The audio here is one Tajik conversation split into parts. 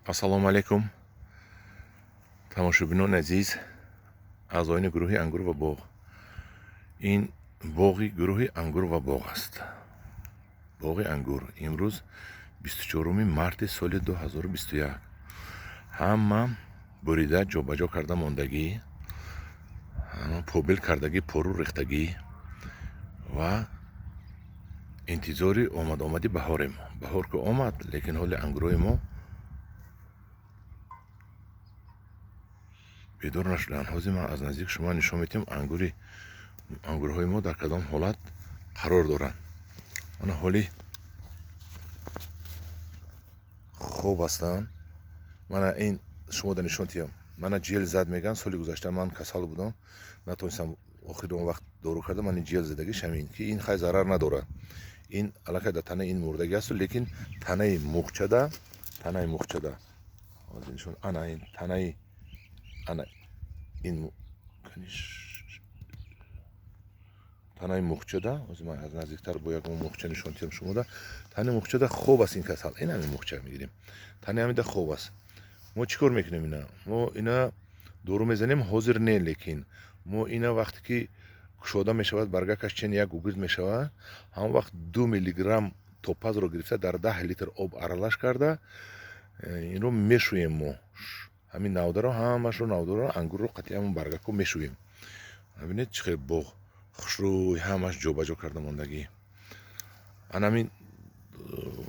ассалому алейкум тамошобинон азиз, аъзоини гурӯҳи ангур ва боғ. Ин боғи гурӯҳи ангур ва боғ аст. Боғи ангур. Имрӯз 24 марти соли 2021. Ҳама бурида ҷобаҷо карда мондагӣ, побил кардагӣ, пору рехтагӣ ва интизори омадомади баҳорем. Баҳор ки омад, лекин ҳоли ангурҳои мо бедор нашуданд. ҳозир ман аз наздик шумо нишон медиҳам ангурҳои мо дар кадом ҳолат қарор доранд. Мана ҳоли хуб ҳастанд. мана ин шумо дар нишон диҳам. мана ҷел зад мегӯянд. соли гузашта ман касал будам, натонистам охири он вақт дору карда. ман ҷел задагӣ шамин ки ин хай зарар надорад. ин аллакай дар танаи ин мурдагӣ асту, лекин танаи мухчада ҳозир нишон ана ин танаи ана ин танаи мухчада, ҳозир ман аз наздиктар бо ягон мухча нишон диҳам шумода. тани мухчада хоб аст ин касал. ин ҳамин мухча мегирем. тани ҳамида хоб аст. мо чӣ кор мекунем? Мо ина дору мезанем, ҳозир не, лекин мо ина вақте ки кушода мешавад, баргакаш чен як гугирд мешавад, ҳамон вақт 2 миллиграмм топазро гирифта дар 10 литр об аралаш карда инро мешӯем. мо ҳамин навдаро, ҳамашро навдаро, ангурро қатъи ҳамон баргако мешӯем. бинед чӣ хел боғ хушрӯй, ҳамаш ҷобаҷо карда мондагӣ. анамин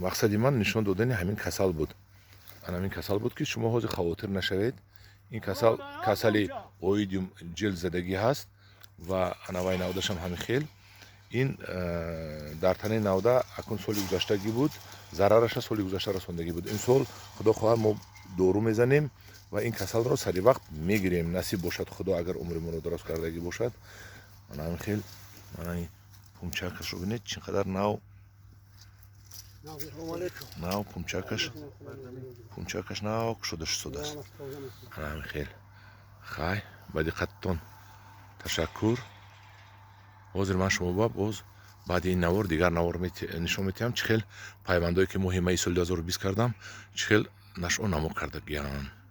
мақсади ман нишон додани ҳамин касал буд. анамин касал буд ки шумо ҳозир хавотир нашавед. ин касал касали оидиум ҷелзадагӣ ҳаст ва анаваи навдашам ҳамин хел. ин дар танаи навда акун соли гузаштагӣ буд, зарараша соли гузашта расондагӣ буд. имсол худо хоҳад мо дору мезанем ва ин касалро сари вақт мегирем. насиб бошад худо, агар умри моро дароз кардагӣ бошад. мана ҳамин хел. мана ин пумчакашро бинед чӣ қадар нав пумчакаш нав кушода шудааст. ана ҳамин хел. хай ба диққататон ташаккур. ҳозир ман шумо боз баъди ин навор дигар навор нишон медиҳам чӣ хел пайвандое ки мо ҳимаи соли 2020 кардам чӣ хел нашъо намо кардагиянд.